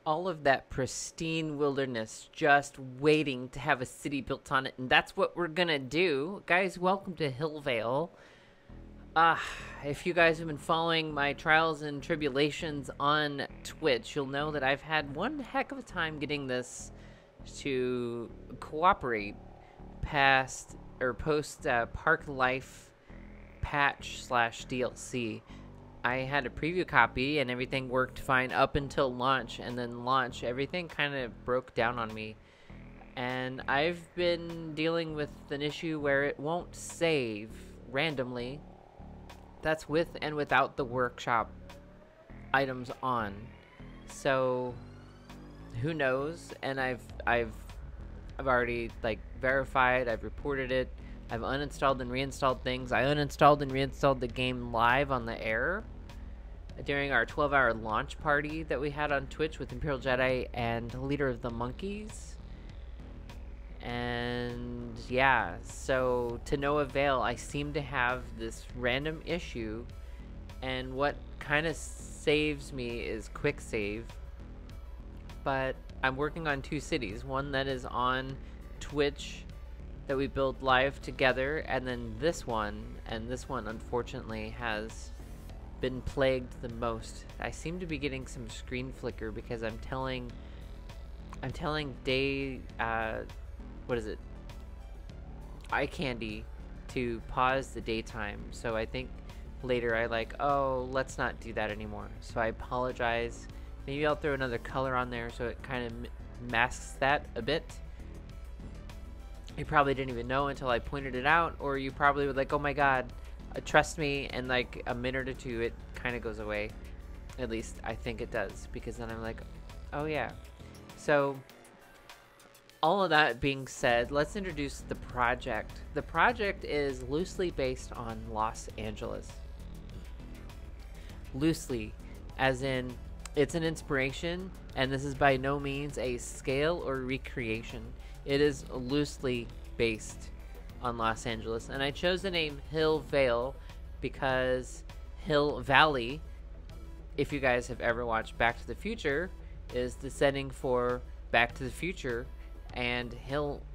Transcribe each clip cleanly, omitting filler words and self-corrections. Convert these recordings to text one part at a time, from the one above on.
all of that pristine wilderness just waiting to have a city built on it. And that's what we're gonna do. Guys, welcome to Vale. Ah, if you guys have been following my trials and tribulations on Twitch, you'll know that I've had one heck of a time getting this to cooperate past or post Park Life patch slash DLC. I had a preview copy and everything worked fine up until launch, and then launch everything kind of broke down on me. And I've been dealing with an issue where it won't save randomly. That's with and without the workshop items on. So who knows? And I've already like verified, I've reported it. I've uninstalled and reinstalled things. I uninstalled and reinstalled the game live on the air during our 12-hour launch party that we had on Twitch with Imperial Jedi and Leader of the Monkeys. And yeah, so to no avail. I seem to have this random issue, and what kind of saves me is quick save. But I'm working on two cities, one that is on Twitch that we build live together, and then this one, and this one unfortunately has been plagued the most. I seem to be getting some screen flicker because I'm telling what is it, eye candy to pause the daytime. So I think later I like, oh, let's not do that anymore. So I apologize. Maybe I'll throw another color on there so it kind of masks that a bit. You probably didn't even know until I pointed it out, or you probably were like, oh my god, trust me, and like a minute or two it kind of goes away. At least I think it does, because then I'm like, oh yeah. So all of that being said, let's introduce the project. The project is loosely based on Los Angeles. Loosely, as in it's an inspiration, and this is by no means a scale or recreation. It is loosely based on Los Angeles, and I chose the name Vale because Valley, if you guys have ever watched Back to the Future, is the setting for Back to the Future, and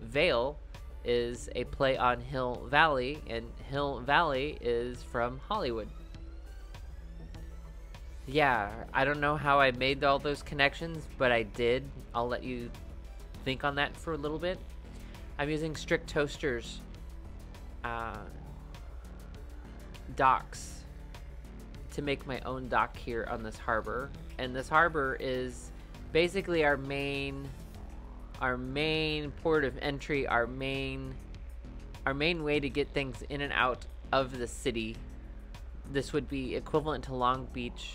Vale is a play on Hill Valley, and Hill Valley is from Hollywood. Yeah, I don't know how I made all those connections, but I did. I'll let you think on that for a little bit. I'm using Strict Toasters docks to make my own dock here on this harbor, and this harbor is basically our main port of entry, our main way to get things in and out of the city. This would be equivalent to Long Beach,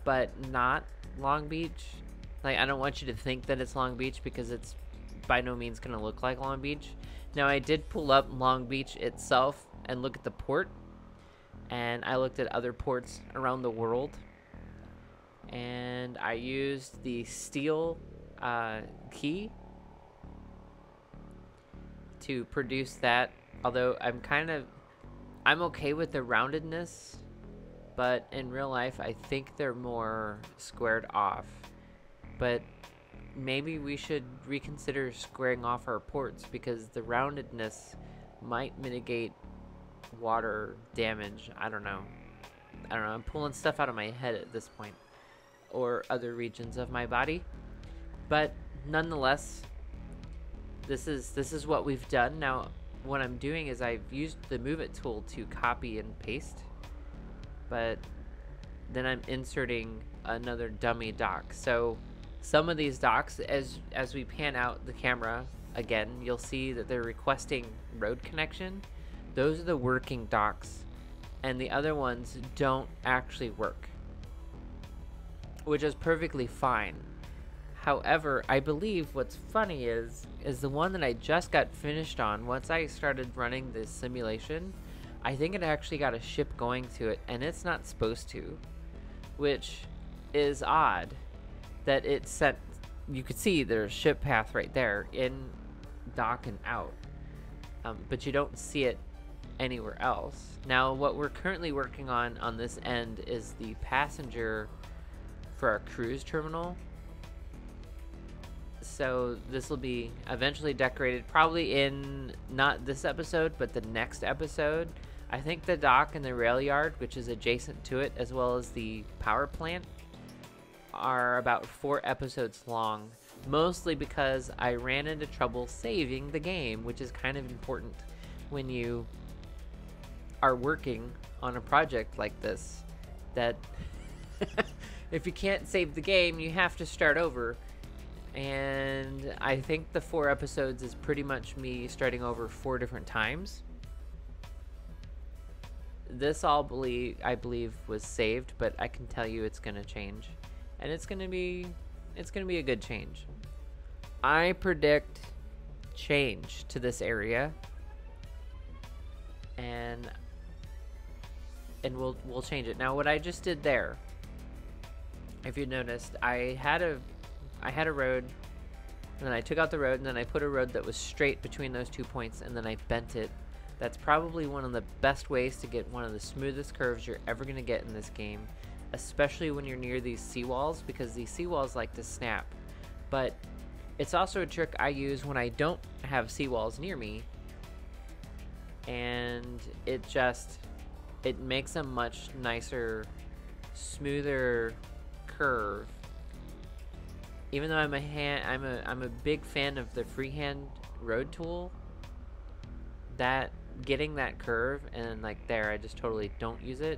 but not Long Beach. Like, I don't want you to think that it's Long Beach, because it's by no means going to look like Long Beach. Now, I did pull up Long Beach itself and look at the port, and I looked at other ports around the world, and I used the steel key to produce that. Although I'm okay with the roundedness, but in real life I think they're more squared off. But maybe we should reconsider squaring off our ports, because the roundedness might mitigate water damage. I don't know. I'm pulling stuff out of my head at this point, or other regions of my body. But nonetheless, this is what we've done. Now, what I'm doing is I've used the Move It tool to copy and paste, but then I'm inserting another dummy dock. So some of these docks, as we pan out the camera again, you'll see that they're requesting road connection. Those are the working docks, and the other ones don't actually work, which is perfectly fine. However, I believe what's funny is the one that I just got finished on, once I started running this simulation, I think it actually got a ship going to it, and it's not supposed to, which is odd that it sent, you could see there's ship path right there in dock and out, but you don't see it anywhere else. Now, what we're currently working on this end is the passenger for our cruise terminal. So this will be eventually decorated, probably in not this episode, but the next episode. I think the dock and the rail yard, which is adjacent to it, as well as the power plant, are about 4 episodes long. Mostly because I ran into trouble saving the game, which is kind of important when you are working on a project like this. That if you can't save the game, you have to start over. And I think the 4 episodes is pretty much me starting over 4 different times. This I believe was saved, but I can tell you it's gonna change, and it's gonna be a good change. I predict change to this area, and we'll change it. Now, what I just did there, if you noticed, I had a road, and then I took out the road, and then I put a road that was straight between those 2 points, and then I bent it. That's probably one of the best ways to get one of the smoothest curves you're ever going to get in this game, especially when you're near these seawalls, because these seawalls like to snap. But it's also a trick I use when I don't have seawalls near me, and it makes a much nicer, smoother curve. Even though I'm a big fan of the freehand road tool, that getting that curve, and like there, I just totally don't use it.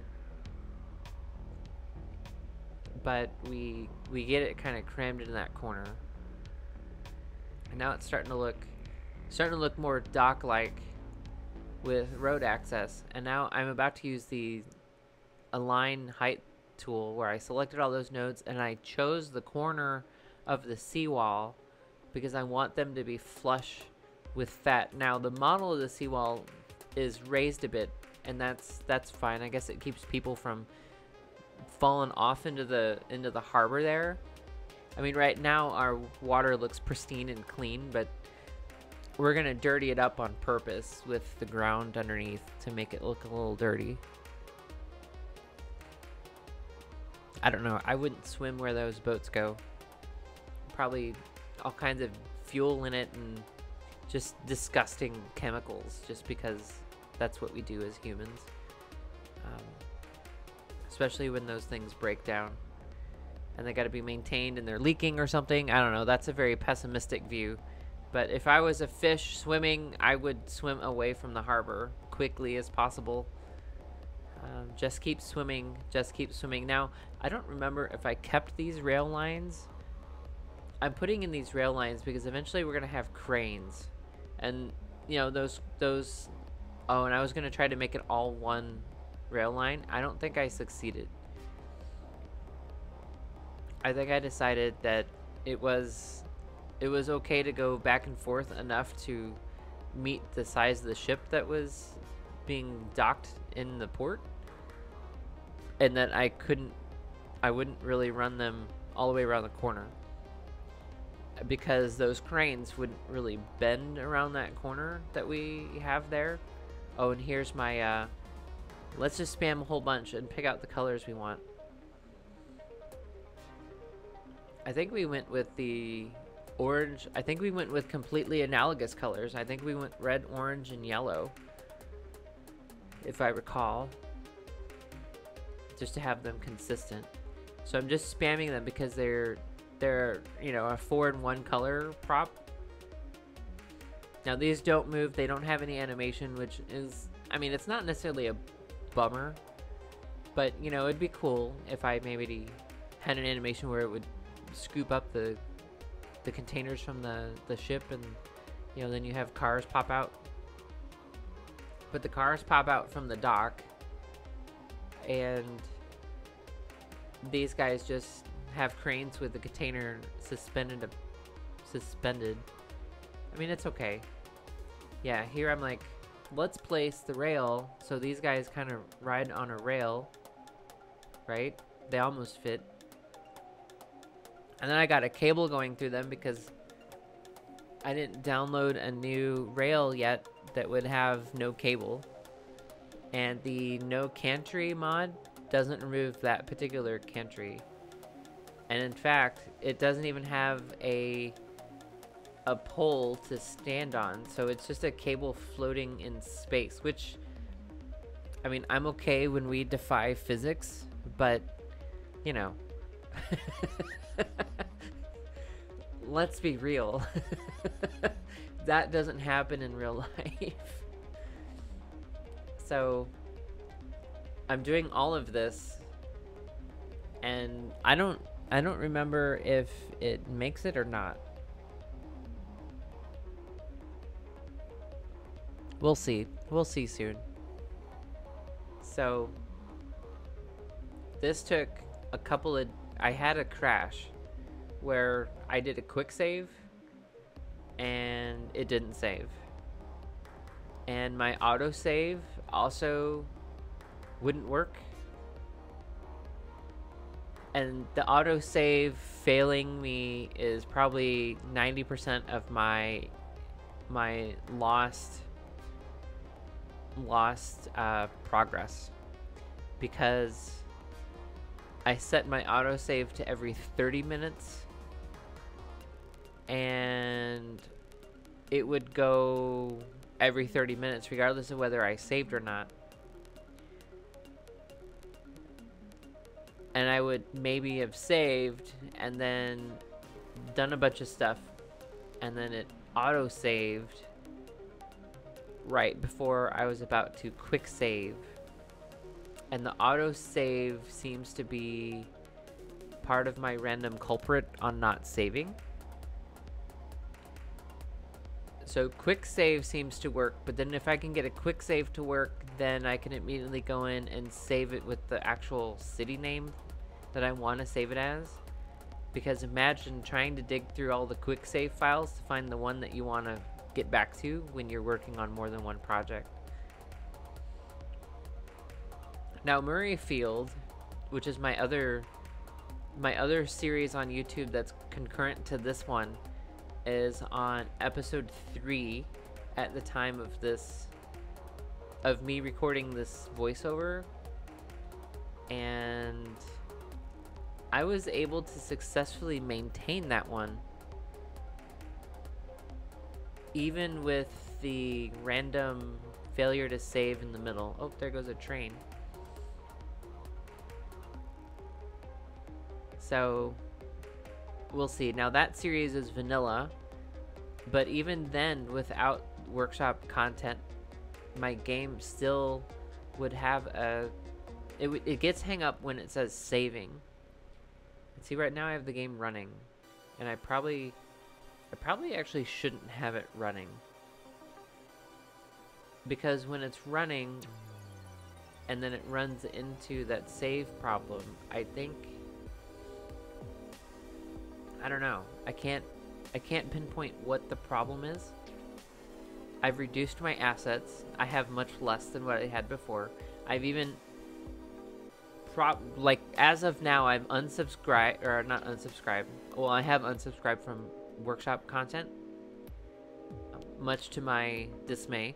But we get it kind of crammed in that corner, and now it's starting to look more dock-like with road access. And now I'm about to use the align height tool, where I selected all those nodes and I chose the corner of the seawall because I want them to be flush with that. Now the model of the seawall is raised a bit, and that's fine. I guess it keeps people from falling off into the harbor there. I mean, right now our water looks pristine and clean, but we're gonna dirty it up on purpose with the ground underneath to make it look a little dirty. I don't know. I wouldn't swim where those boats go. Probably all kinds of fuel in it and just disgusting chemicals, just because that's what we do as humans. Especially when those things break down and they got to be maintained and they're leaking or something. I don't know. That's a very pessimistic view. But if I was a fish swimming, I would swim away from the harbor quickly as possible. Just keep swimming. Just keep swimming. Now, I don't remember if I kept these rail lines. I'm putting in these rail lines because eventually we're going to have cranes. And, you know, those... Oh, and I was going to try to make it all one rail line. I don't think I succeeded. I think I decided that it was okay to go back and forth enough to meet the size of the ship that was being docked in the port, and that I wouldn't really run them all the way around the corner, because those cranes wouldn't really bend around that corner that we have there. Oh, and here's my let's just spam a whole bunch and pick out the colors we want. I think we went with the orange. I think we went with completely analogous colors. I think we went red, orange, and yellow, if I recall, just to have them consistent. So I'm just spamming them because they're you know, a 4-in-1 color prop. Now these don't move, they don't have any animation, which is, I mean, it's not necessarily a bummer, but you know, it'd be cool if I maybe had an animation where it would scoop up the containers from the ship, and you know, then you have cars pop out. But the cars pop out from the dock, and these guys just have cranes with the container suspended. I mean, it's okay. Yeah, here I'm like, let's place the rail so these guys kind of ride on a rail, right? They almost fit. And then I got a cable going through them because I didn't download a new rail yet that would have no cable. And the no cantry mod doesn't remove that particular cantry. And in fact, it doesn't even have a a pole to stand on, so it's just a cable floating in space, which, I mean, I'm okay when we defy physics, but, you know, let's be real. That doesn't happen in real life. So I'm doing all of this, and I don't remember if it makes it or not. We'll see. We'll see soon. So this took a couple of, I had a crash where I did a quick save and it didn't save. And my autosave also wouldn't work. And the autosave failing me is probably 90% of my lost progress, because I set my autosave to every 30 minutes and it would go every 30 minutes regardless of whether I saved or not. And I would maybe have saved and then done a bunch of stuff, and then it auto-saved right before I was about to quick save. And the auto-save seems to be part of my random culprit on not saving. So quick save seems to work, but then if I can get a quick save to work, then I can immediately go in and save it with the actual city name that I want to save it as. Because imagine trying to dig through all the quick save files to find the one that you want to get back to when you're working on more than one project. Now Murrayfield, which is my other series on YouTube that's concurrent to this one, is on episode 3 at the time of this, of me recording this voiceover, and I was able to successfully maintain that one even with the random failure to save in the middle. Oh, there goes a train. So we'll see. Now that series is vanilla, but even then, without workshop content, my game still would have a... It gets hang up when it says saving. And see, right now I have the game running, and I probably actually shouldn't have it running, because when it's running and then it runs into that save problem, I think, I don't know, I can't pinpoint what the problem is. I've reduced my assets. I have much less than what I had before. I've even like, as of now, I've unsubscribed, or not unsubscribed, well, I have unsubscribed from workshop content, much to my dismay,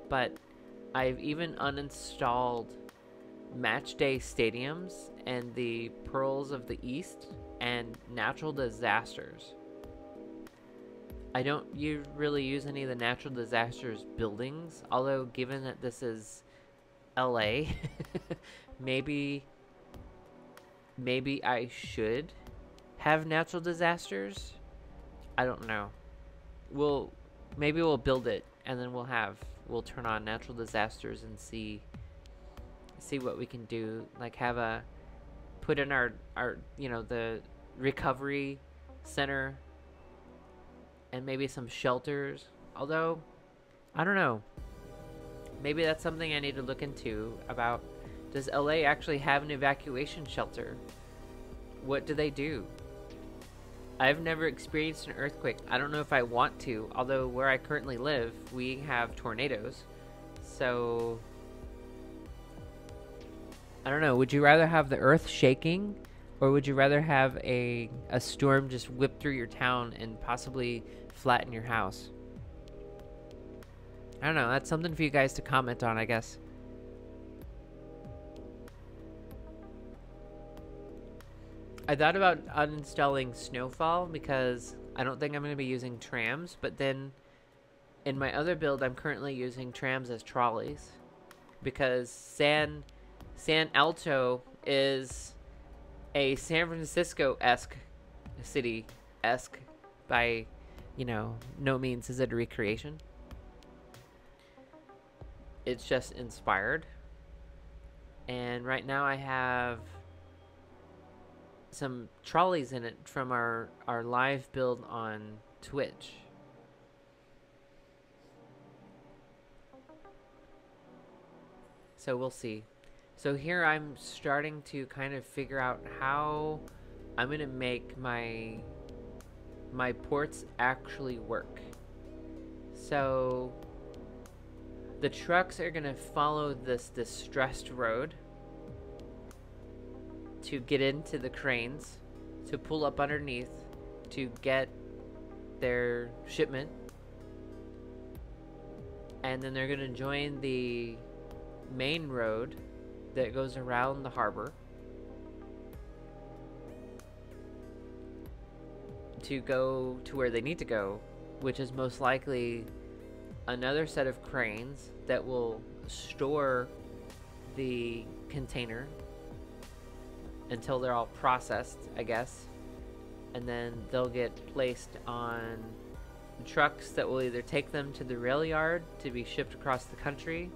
but I've even uninstalled Match Day Stadiums and the Pearls of the East and Natural Disasters. I don't really use any of the Natural Disasters buildings, although given that this is LA, maybe I should have Natural Disasters. I don't know. Maybe we'll build it, and then we'll turn on Natural Disasters and see what we can do. Like, put in our the recovery center and maybe some shelters. Although, I don't know. Maybe that's something I need to look into about. Does LA actually have an evacuation shelter? What do they do? I've never experienced an earthquake. I don't know if I want to, although where I currently live, we have tornadoes. So, I don't know. Would you rather have the earth shaking, or would you rather have a storm just whip through your town and possibly flatten your house? I don't know. That's something for you guys to comment on, I guess. I thought about uninstalling Snowfall because I don't think I'm going to be using trams, but then in my other build, I'm currently using trams as trolleys because San Alto is a San Francisco-esque city-esque by, no means is it a recreation. It's just inspired. And right now I have some trolleys in it from our live build on Twitch. So we'll see. So here I'm starting to kind of figure out how I'm going to make my ports actually work. So the trucks are going to follow this stressed road to get into the cranes, to pull up underneath, to get their shipment. And then they're going to join the main road that goes around the harbor to go to where they need to go, which is most likely another set of cranes that will store the container until they're all processed, I guess, and then they'll get placed on trucks that will either take them to the rail yard to be shipped across the country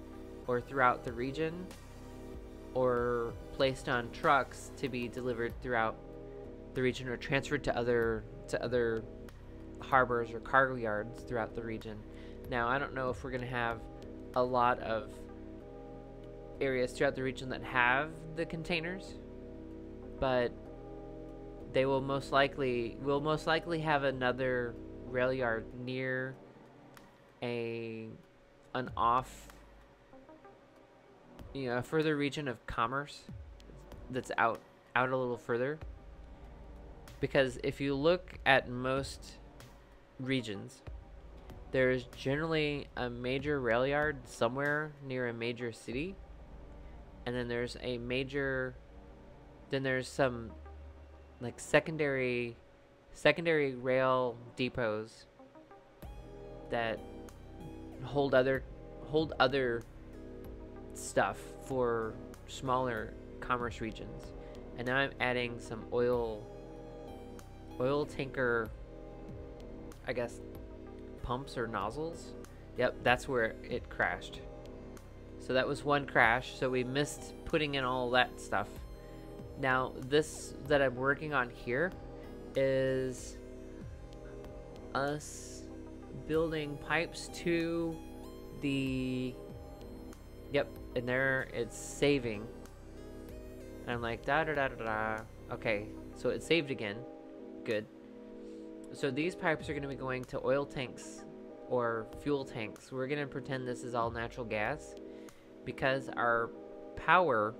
or throughout the region, or placed on trucks to be delivered throughout the region or transferred to other harbors or cargo yards throughout the region. Now, I don't know if we're going to have a lot of areas throughout the region that have the containers, but they will most likely have another rail yard near an off, a further region of commerce that's out a little further. Because if you look at most regions, there's generally a major rail yard somewhere near a major city, and then there's some like secondary rail depots that hold other stuff for smaller commerce regions. And now I'm adding some oil tanker, I guess, pumps or nozzles. Yep, that's where it crashed. So that was one crash, so we missed putting in all that stuff. Now this that I'm working on here is us building pipes to the, yep, and there it's saving. And I'm like da da da da da. Okay, so it saved again. Good. So these pipes are going to be going to oil tanks or fuel tanks. We're going to pretend this is all natural gas because our power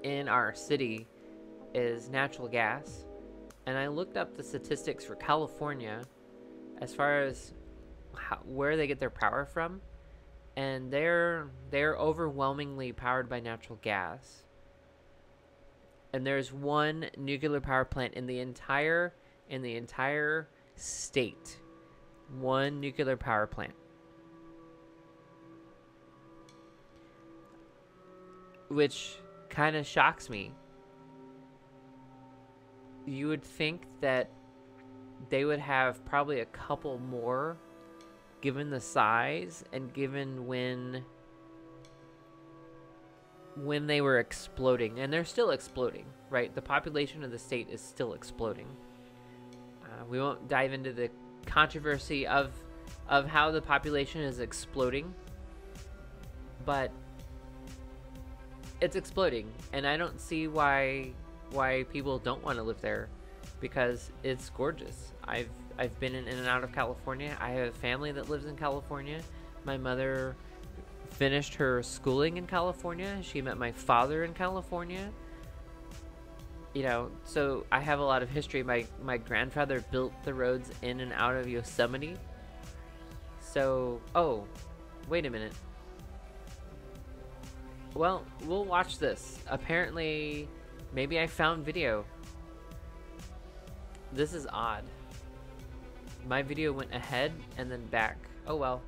in our city is natural gas. And I looked up the statistics for California as far as where they get their power from, and they're overwhelmingly powered by natural gas. And there's one nuclear power plant in the entire state. One nuclear power plant. Which kind of shocks me. You would think that they would have probably a couple more, given the size and given when they were exploding. And they're still exploding, right? The population of the state is still exploding. We won't dive into the controversy of how the population is exploding, but it's exploding, and I don't see why people don't want to live there, because it's gorgeous. I've been in and out of California. I have a family that lives in California. My mother finished her schooling in California. She met my father in California. So I have a lot of history. My grandfather built the roads in and out of Yosemite. So, oh, wait a minute. Well, we'll watch this. Apparently, maybe I found video. This is odd. My video went ahead and then back. Oh well.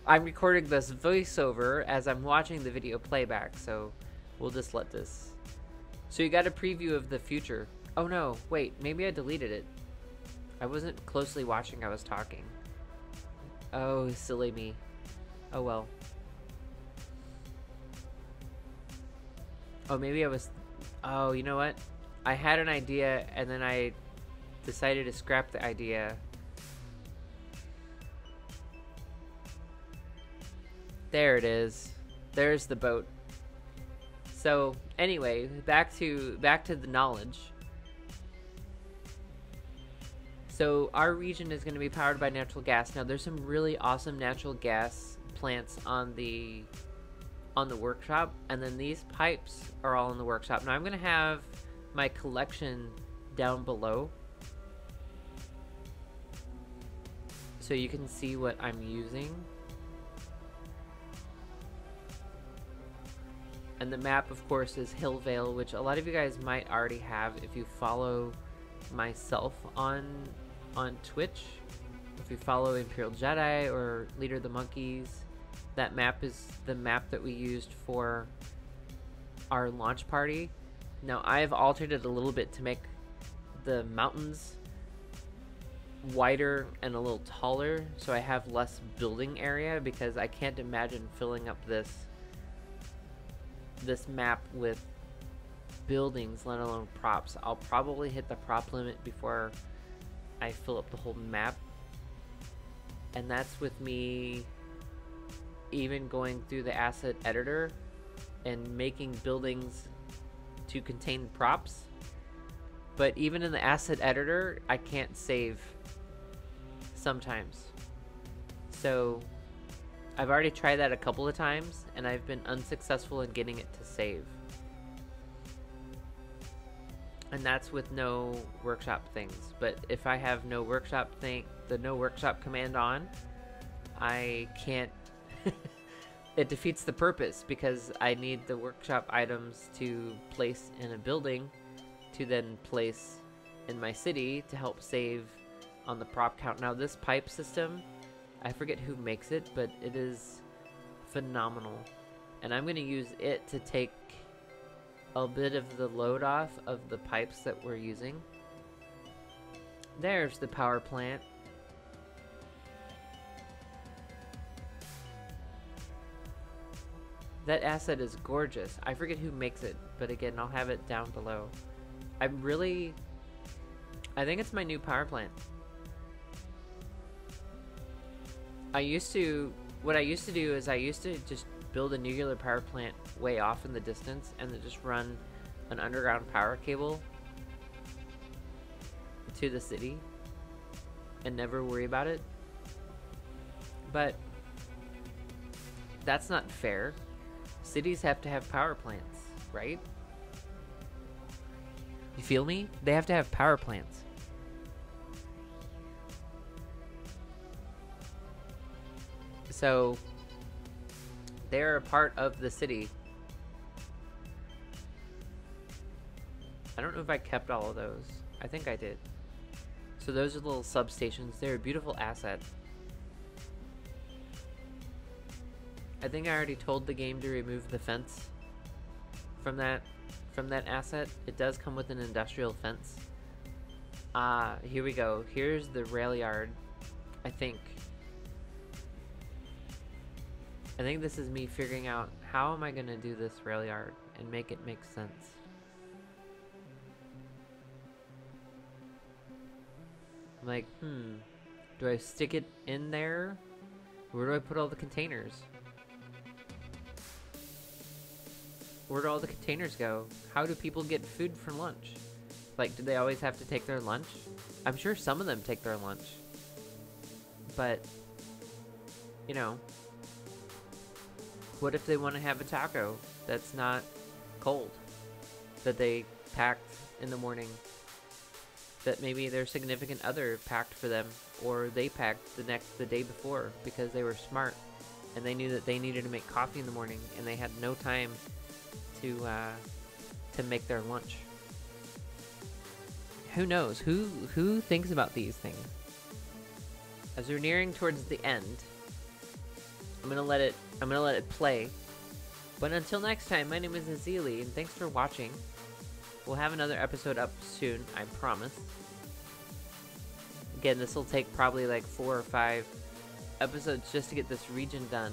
I'm recording this voiceover as I'm watching the video playback, so we'll just let this. So you got a preview of the future. Oh no, wait, maybe I deleted it. I wasn't closely watching, I was talking. Oh, silly me. Oh well. Oh, maybe I was... Oh, you know what? I had an idea and then I decided to scrap the idea. There it is. There's the boat. So anyway, back to the knowledge. So our region is going to be powered by natural gas. Now there's some really awesome natural gas plants on the workshop, and then these pipes are all in the workshop. Now I'm going to have my collection down below so you can see what I'm using. And the map, of course, is Vale, which a lot of you guys might already have if you follow myself on Twitch. If you follow Imperial Jedi or Leader of the Monkeys, that map is the map that we used for our launch party. Now, I've altered it a little bit to make the mountains wider and a little taller, so I have less building area, because I can't imagine filling up this map with buildings, let alone props. I'll probably hit the prop limit before I fill up the whole map, and that's with me even going through the asset editor and making buildings to contain props. But even in the asset editor, I can't save sometimes. So I've already tried that a couple of times and I've been unsuccessful in getting it to save. And that's with no workshop things. But if I have no workshop the no workshop command on, I can't it defeats the purpose, because I need the workshop items to place in a building to then place in my city to help save on the prop count. Now this pipe system, I forget who makes it, but it is phenomenal. And I'm going to use it to take a bit of the load off of the pipes that we're using. There's the power plant. That asset is gorgeous. I forget who makes it, but again, I'll have it down below. I think it's my new power plant. What I used to do is I used to just build a nuclear power plant way off in the distance and then just run an underground power cable to the city and never worry about it. But that's not fair. Cities have to have power plants, right? You feel me? They have to have power plants. So they're a part of the city. I don't know if I kept all of those. I think I did. So those are little substations. They're a beautiful asset. I think I already told the game to remove the fence from that asset. It does come with an industrial fence. Here we go. Here's the rail yard, I think. I think this is me figuring out how am I going to do this rail yard and make it make sense. I'm like, do I stick it in there? Where do I put all the containers? Where do all the containers go? How do people get food for lunch? Like, do they always have to take their lunch? I'm sure some of them take their lunch. But, you know, what if they want to have a taco that's not cold, that they packed in the morning, that maybe their significant other packed for them, or they packed the day before because they were smart and they knew that they needed to make coffee in the morning and they had no time to make their lunch. Who knows? Who thinks about these things? As we're nearing towards the end, I'm gonna let it play. But until next time, my name is Azili, and thanks for watching. We'll have another episode up soon, I promise. Again, this will take probably like 4 or 5 episodes just to get this region done.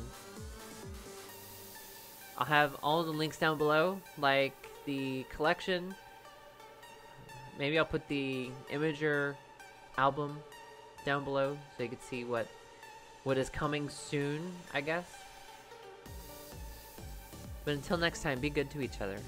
I'll have all the links down below, like the collection. Maybe I'll put the Imager album down below so you can see what is coming soon, I guess. But until next time, be good to each other.